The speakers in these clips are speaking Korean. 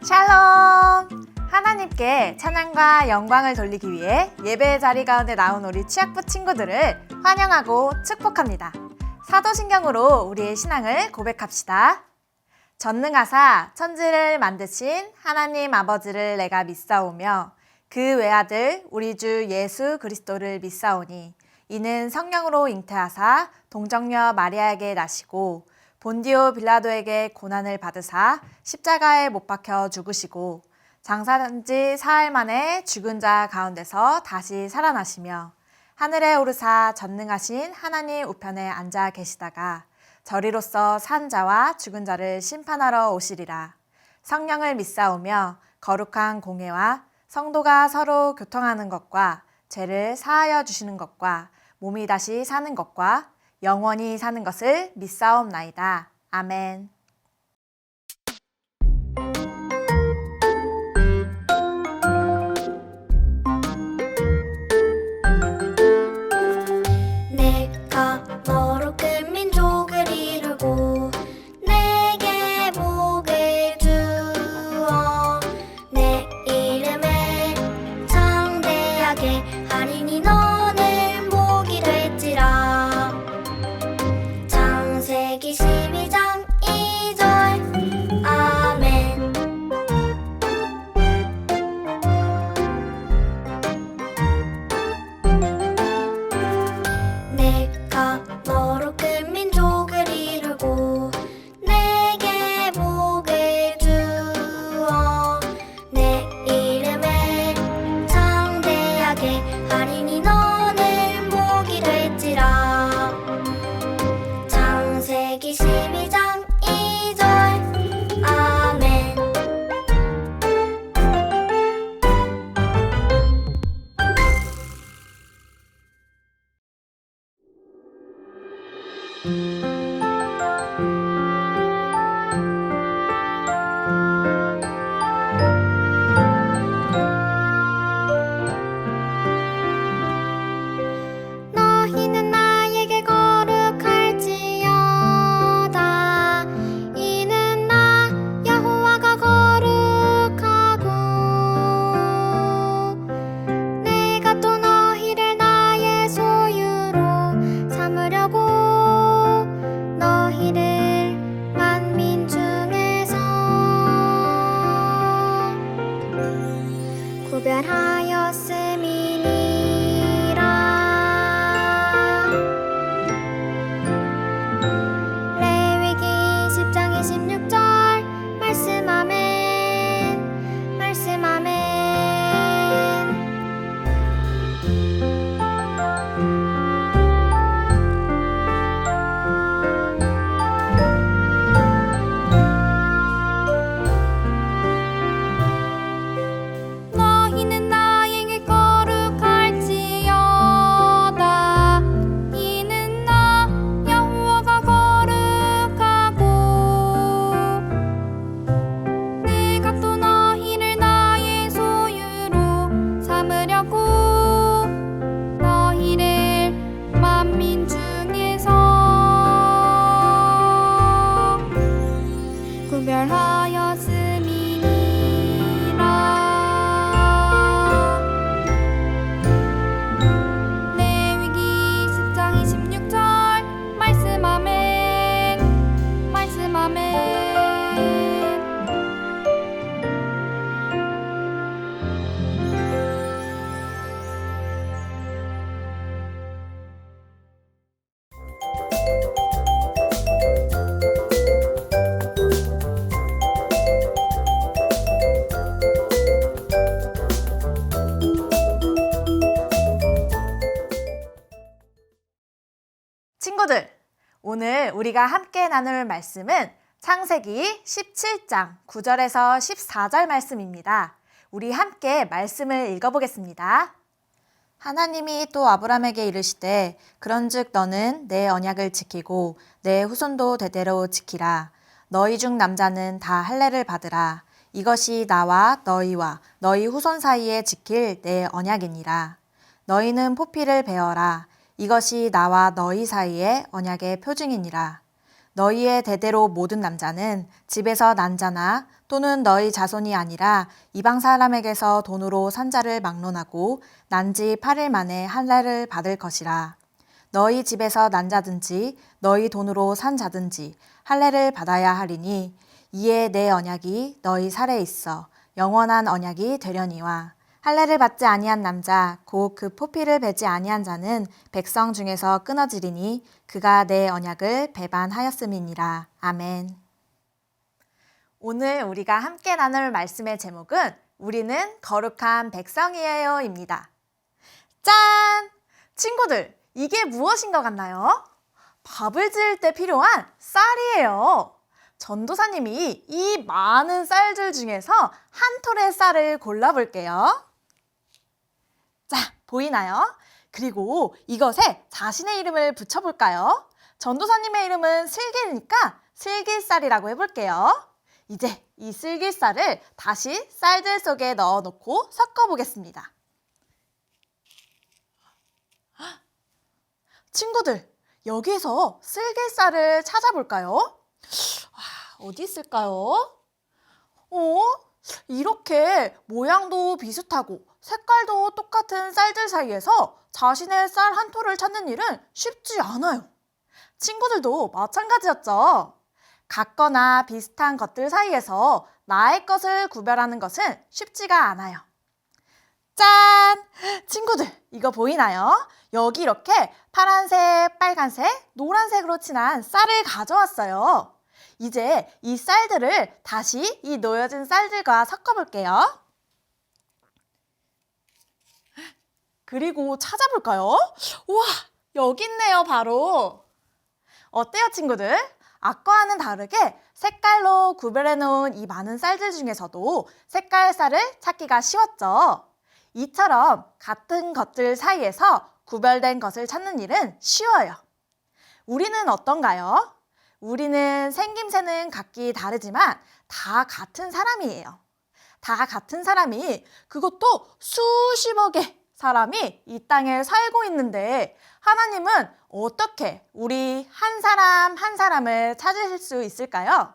샬롬! 하나님께 찬양과 영광을 돌리기 위해 예배의 자리 가운데 나온 우리 취학부 친구들을 환영하고 축복합니다. 사도신경으로 우리의 신앙을 고백합시다. 전능하사 천지를 만드신 하나님 아버지를 내가 믿사오며 그 외아들 우리 주 예수 그리스도를 믿사오니 이는 성령으로 잉태하사 동정녀 마리아에게 나시고 본디오 빌라도에게 고난을 받으사 십자가에 못 박혀 죽으시고 장사한 지 사흘 만에 죽은 자 가운데서 다시 살아나시며 하늘에 오르사 전능하신 하나님 우편에 앉아 계시다가 저리로서 산 자와 죽은 자를 심판하러 오시리라. 성령을 믿사오며 거룩한 공회와 성도가 서로 교통하는 것과 죄를 사하여 주시는 것과 몸이 다시 사는 것과 영원히 사는 것을 믿사옵나이다. 아멘. 내가 너로 큰 민족을 이루고 내게 복을 주어 내 이름을 창대하게 하리니 너는 복이 될지라. 창세기 12장 2절 아멘. 내가 너로 큰 민족을 이루고 내게 복을 주어 내 이름을 창대하게 하리니 너는 복이 될지라. 창세기 12장 2절 아멘. 너희는 나에게 거룩할지어다. 이는 나 여호와가 거룩하고 내가 또 너희를 나의 소유로 삼으려고 너희를 만민 중에서 구별하였음이니라. 레위기 10장 26절 말씀 아멘. 말씀 아멘. 너희는 나에게 거룩할지어다. 이는 나 여호와가 거룩하고 내가 또 너희를 나의 소유로 삼으려고 너희를 만민 중에서 구별하였음이니라. 레위기 10장 26절 말씀 아멘. 말씀 아멘. 친구들, 오늘 우리가 함께 나눌 말씀은 창세기 17장 9절에서 14절 말씀입니다. 우리 함께 말씀을 읽어보겠습니다. 하나님이 또 아브람에게 이르시되 그런즉 너는 내 언약을 지키고 내 후손도 대대로 지키라. 너희 중 남자는 다 할례를 받으라. 이것이 나와 너희와 너희 후손 사이에 지킬 내 언약이니라. 너희는 포피를 베어라. 이것이 나와 너희 사이의 언약의 표징이니라. 너희의 대대로 모든 남자는 집에서 난 자나 또는 너희 자손이 아니라 이방 사람에게서 돈으로 산 자를 막론하고 난 지 8일 만에 할례를 받을 것이라. 너희 집에서 난 자든지 너희 돈으로 산 자든지 할례를 받아야 하리니 이에 내 언약이 너희 살에 있어 영원한 언약이 되려니와. 할례를 받지 아니한 남자 곧 그 포피를 베지 아니한 자는 백성 중에서 끊어지리니 그가 내 언약을 배반하였음이니라. 아멘. 오늘 우리가 함께 나눌 말씀의 제목은 우리는 거룩한 백성이에요입니다. 짠! 친구들, 이게 무엇인 것 같나요? 밥을 지을 때 필요한 쌀이에요. 전도사님이 이 많은 쌀들 중에서 한 톨의 쌀을 골라볼게요. 자, 보이나요? 그리고 이것에 자신의 이름을 붙여볼까요? 전도사님의 이름은 슬기니까 슬기쌀이라고 해볼게요. 이제 이 슬기쌀을 다시 쌀들 속에 넣어놓고 섞어보겠습니다. 친구들, 여기에서 슬기쌀을 찾아볼까요? 어디 있을까요? 이렇게 모양도 비슷하고 색깔도 똑같은 쌀들 사이에서 자신의 쌀 한 톨을 찾는 일은 쉽지 않아요. 친구들도 마찬가지였죠. 같거나 비슷한 것들 사이에서 나의 것을 구별하는 것은 쉽지가 않아요. 짠! 친구들, 이거 보이나요? 여기 이렇게 파란색, 빨간색, 노란색으로 칠한 쌀을 가져왔어요. 이제 이 쌀들을 다시 이 놓여진 쌀들과 섞어볼게요. 그리고 찾아볼까요? 우와, 여기 있네요, 바로. 어때요, 친구들? 아까와는 다르게 색깔로 구별해 놓은 이 많은 쌀들 중에서도 색깔 쌀을 찾기가 쉬웠죠. 이처럼 같은 것들 사이에서 구별된 것을 찾는 일은 쉬워요. 우리는 어떤가요? 우리는 생김새는 각기 다르지만 다 같은 사람이에요. 다 같은 사람이, 그것도 수십억의 사람이 이 땅에 살고 있는데 하나님은 어떻게 우리 한 사람 한 사람을 찾으실 수 있을까요?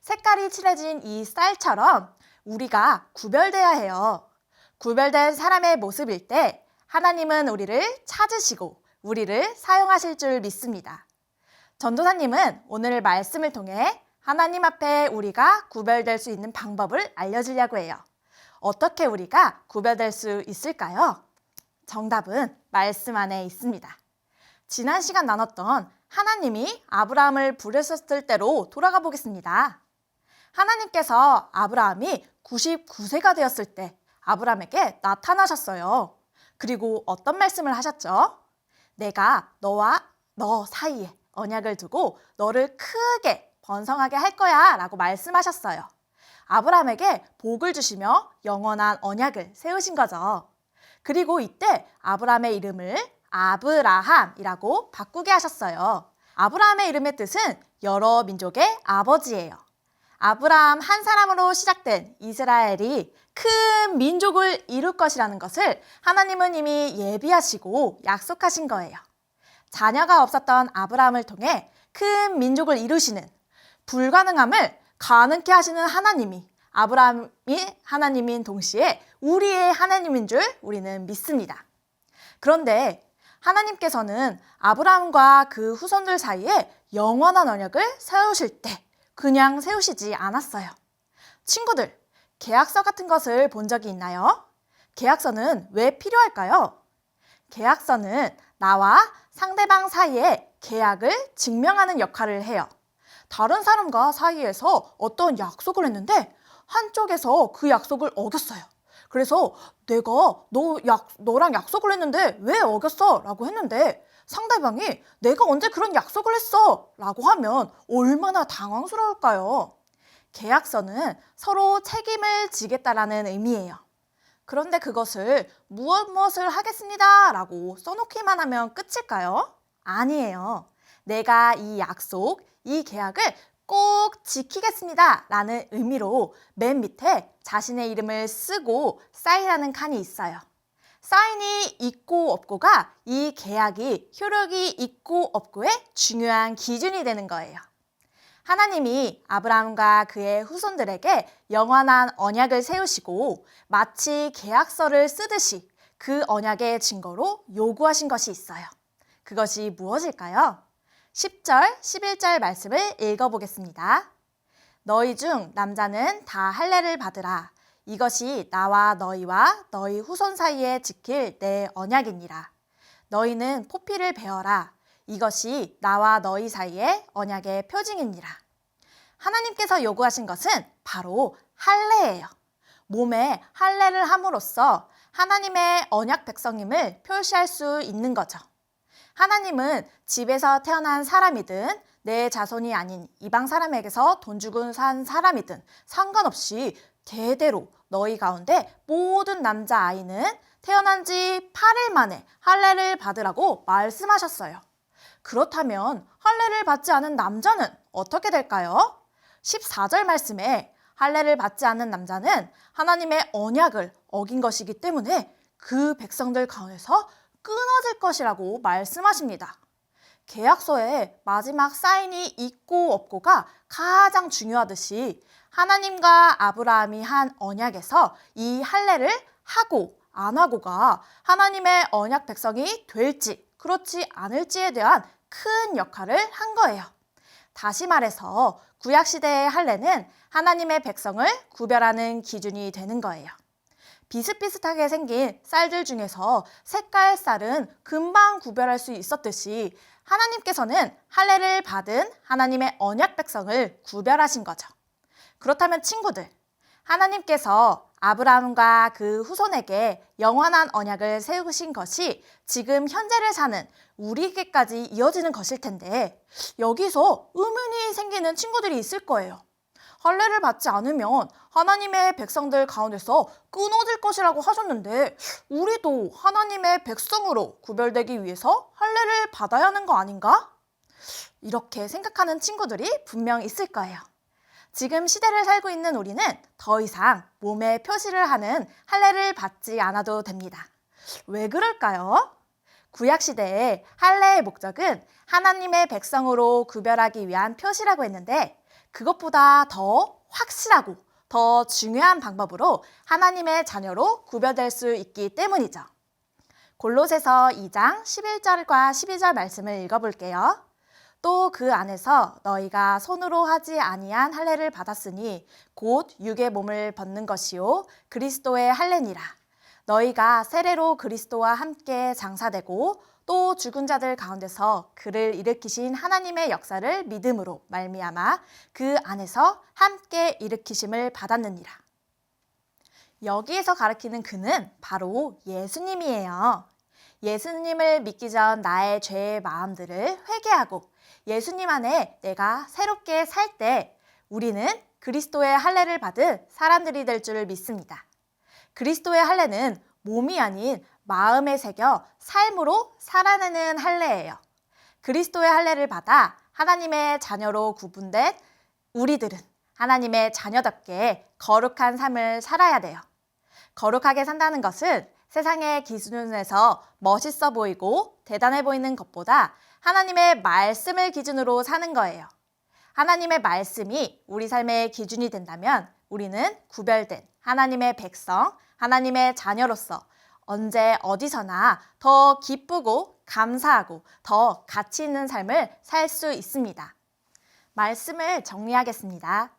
색깔이 칠해진 이 쌀처럼 우리가 구별돼야 해요. 구별된 사람의 모습일 때 하나님은 우리를 찾으시고 우리를 사용하실 줄 믿습니다. 전도사님은 오늘 말씀을 통해 하나님 앞에 우리가 구별될 수 있는 방법을 알려주려고 해요. 어떻게 우리가 구별될 수 있을까요? 정답은 말씀 안에 있습니다. 지난 시간 나눴던 하나님이 아브라함을 부르셨을 때로 돌아가 보겠습니다. 하나님께서 아브라함이 99세가 되었을 때 아브라함에게 나타나셨어요. 그리고 어떤 말씀을 하셨죠? 내가 너와 너 사이에 언약을 두고 너를 크게 번성하게 할 거야 라고 말씀하셨어요. 아브라함에게 복을 주시며 영원한 언약을 세우신 거죠. 그리고 이때 아브라함의 이름을 아브라함이라고 바꾸게 하셨어요. 아브라함의 이름의 뜻은 여러 민족의 아버지예요. 아브라함 한 사람으로 시작된 이스라엘이 큰 민족을 이룰 것이라는 것을 하나님은 이미 예비하시고 약속하신 거예요. 자녀가 없었던 아브라함을 통해 큰 민족을 이루시는, 불가능함을 가능케 하시는 하나님이 아브라함이 하나님인 동시에 우리의 하나님인 줄 우리는 믿습니다. 그런데 하나님께서는 아브라함과 그 후손들 사이에 영원한 언약을 세우실 때 그냥 세우시지 않았어요. 친구들, 계약서 같은 것을 본 적이 있나요? 계약서는 왜 필요할까요? 계약서는 나와 상대방 사이의 계약을 증명하는 역할을 해요. 다른 사람과 사이에서 어떤 약속을 했는데 한쪽에서 그 약속을 어겼어요. 그래서 내가 너랑 약속을 했는데 왜 어겼어? 라고 했는데 상대방이 내가 언제 그런 약속을 했어? 라고 하면 얼마나 당황스러울까요? 계약서는 서로 책임을 지겠다라는 의미예요. 그런데 그것을 무엇을 하겠습니다 라고 써놓기만 하면 끝일까요? 아니에요. 내가 이 약속, 이 계약을 꼭 지키겠습니다 라는 의미로 맨 밑에 자신의 이름을 쓰고 사인하는 칸이 있어요. 사인이 있고 없고가 이 계약이 효력이 있고 없고의 중요한 기준이 되는 거예요. 하나님이 아브라함과 그의 후손들에게 영원한 언약을 세우시고 마치 계약서를 쓰듯이 그 언약의 증거로 요구하신 것이 있어요. 그것이 무엇일까요? 10절, 11절 말씀을 읽어보겠습니다. 너희 중 남자는 다 할례를 받으라. 이것이 나와 너희와 너희 후손 사이에 지킬 내 언약이니라. 너희는 포피를 베어라. 이것이 나와 너희 사이의 언약의 표징이니라. 하나님께서 요구하신 것은 바로 할례예요. 몸에 할례를 함으로써 하나님의 언약 백성임을 표시할 수 있는 거죠. 하나님은 집에서 태어난 사람이든 내 자손이 아닌 이방 사람에게서 돈 주고 산 사람이든 상관없이 대대로 너희 가운데 모든 남자아이는 태어난 지 8일 만에 할례를 받으라고 말씀하셨어요. 그렇다면 할례를 받지 않은 남자는 어떻게 될까요? 14절 말씀에 할례를 받지 않는 남자는 하나님의 언약을 어긴 것이기 때문에 그 백성들 가운데서 끊어질 것이라고 말씀하십니다. 계약서에 마지막 사인이 있고 없고가 가장 중요하듯이 하나님과 아브라함이 한 언약에서 이 할례를 하고 안 하고가 하나님의 언약 백성이 될지 그렇지 않을지에 대한 큰 역할을 한 거예요. 다시 말해서 구약시대의 할례는 하나님의 백성을 구별하는 기준이 되는 거예요. 비슷비슷하게 생긴 쌀들 중에서 색깔 쌀은 금방 구별할 수 있었듯이 하나님께서는 할례를 받은 하나님의 언약 백성을 구별하신 거죠. 그렇다면 친구들, 하나님께서 아브라함과 그 후손에게 영원한 언약을 세우신 것이 지금 현재를 사는 우리에게까지 이어지는 것일 텐데 여기서 의문이 생기는 친구들이 있을 거예요. 할례를 받지 않으면 하나님의 백성들 가운데서 끊어질 것이라고 하셨는데 우리도 하나님의 백성으로 구별되기 위해서 할례를 받아야 하는 거 아닌가? 이렇게 생각하는 친구들이 분명 있을 거예요. 지금 시대를 살고 있는 우리는 더 이상 몸에 표시를 하는 할례를 받지 않아도 됩니다. 왜 그럴까요? 구약시대에 할례의 목적은 하나님의 백성으로 구별하기 위한 표시라고 했는데 그것보다 더 확실하고 더 중요한 방법으로 하나님의 자녀로 구별될 수 있기 때문이죠. 골로새서 2장 11절과 12절 말씀을 읽어볼게요. 또 그 안에서 너희가 손으로 하지 아니한 할례를 받았으니 곧 육의 몸을 벗는 것이요 그리스도의 할례니라. 너희가 세례로 그리스도와 함께 장사되고 또 죽은 자들 가운데서 그를 일으키신 하나님의 역사를 믿음으로 말미암아 그 안에서 함께 일으키심을 받았느니라. 여기에서 가리키는 그는 바로 예수님이에요. 예수님을 믿기 전 나의 죄의 마음들을 회개하고 예수님 안에 내가 새롭게 살 때 우리는 그리스도의 할례를 받은 사람들이 될 줄 믿습니다. 그리스도의 할례는 몸이 아닌 마음에 새겨 삶으로 살아내는 할례예요. 그리스도의 할례를 받아 하나님의 자녀로 구분된 우리들은 하나님의 자녀답게 거룩한 삶을 살아야 돼요. 거룩하게 산다는 것은 세상의 기준에서 멋있어 보이고 대단해 보이는 것보다 하나님의 말씀을 기준으로 사는 거예요. 하나님의 말씀이 우리 삶의 기준이 된다면 우리는 구별된 하나님의 백성, 하나님의 자녀로서 언제 어디서나 더 기쁘고 감사하고 더 가치 있는 삶을 살 수 있습니다. 말씀을 정리하겠습니다.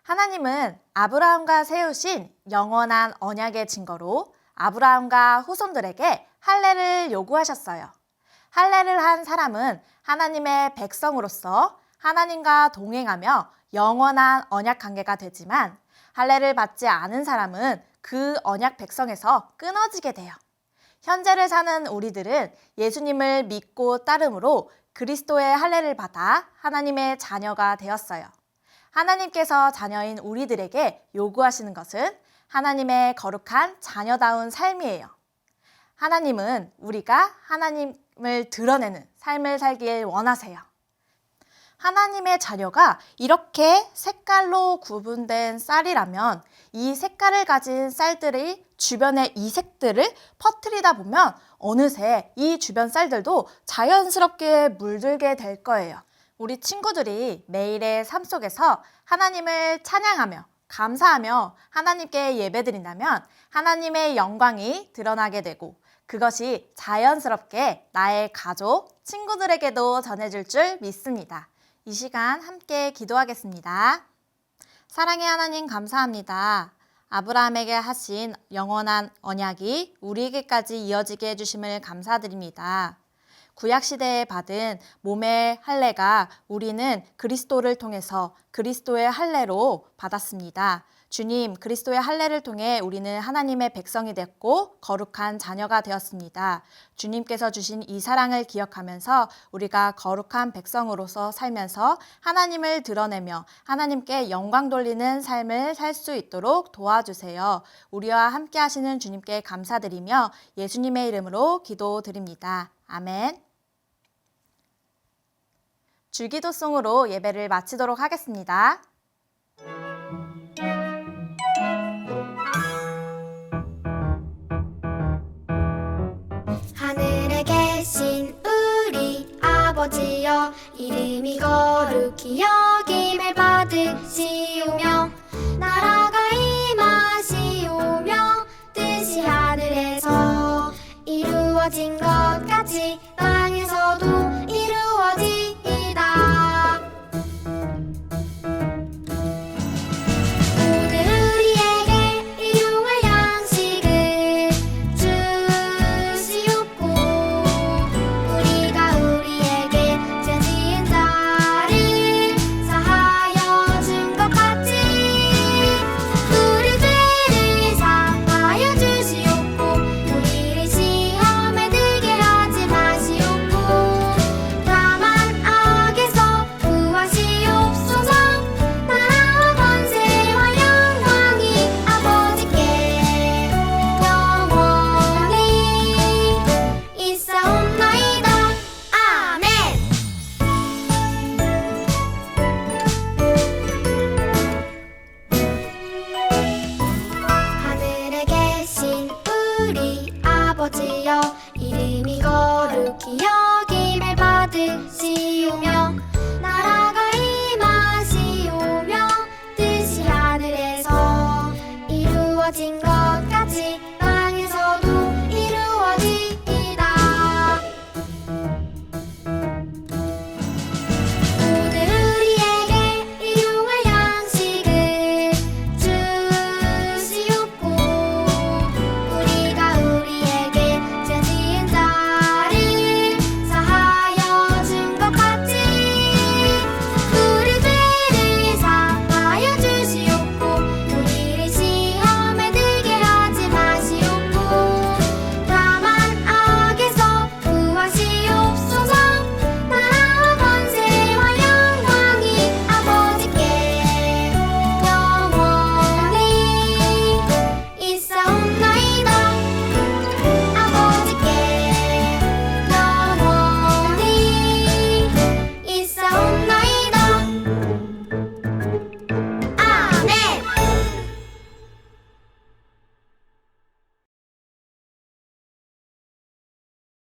하나님은 아브라함과 세우신 영원한 언약의 증거로 아브라함과 후손들에게 할례를 요구하셨어요. 할례를 한 사람은 하나님의 백성으로서 하나님과 동행하며 영원한 언약 관계가 되지만 할례를 받지 않은 사람은 그 언약 백성에서 끊어지게 돼요. 현재를 사는 우리들은 예수님을 믿고 따름으로 그리스도의 할례를 받아 하나님의 자녀가 되었어요. 하나님께서 자녀인 우리들에게 요구하시는 것은 하나님의 거룩한 자녀다운 삶이에요. 하나님은 우리가 하나님을 드러내는 삶을 살길 원하세요. 하나님의 자녀가 이렇게 색깔로 구분된 쌀이라면 이 색깔을 가진 쌀들이 주변의 이색들을 퍼뜨리다 보면 어느새 이 주변 쌀들도 자연스럽게 물들게 될 거예요. 우리 친구들이 매일의 삶 속에서 하나님을 찬양하며 감사하며 하나님께 예배드린다면 하나님의 영광이 드러나게 되고 그것이 자연스럽게 나의 가족, 친구들에게도 전해질 줄 믿습니다. 이 시간 함께 기도하겠습니다. 사랑의 하나님 감사합니다. 아브라함에게 하신 영원한 언약이 우리에게까지 이어지게 해주심을 감사드립니다. 구약시대에 받은 몸의 할례가 우리는 그리스도를 통해서 그리스도의 할례로 받았습니다. 주님, 그리스도의 할례를 통해 우리는 하나님의 백성이 됐고 거룩한 자녀가 되었습니다. 주님께서 주신 이 사랑을 기억하면서 우리가 거룩한 백성으로서 살면서 하나님을 드러내며 하나님께 영광 돌리는 삶을 살 수 있도록 도와주세요. 우리와 함께 하시는 주님께 감사드리며 예수님의 이름으로 기도드립니다. 아멘. 주기도송으로 예배를 마치도록 하겠습니다. 하늘에 계신 우리 아버지여 이름이 거룩히 여겨지시오며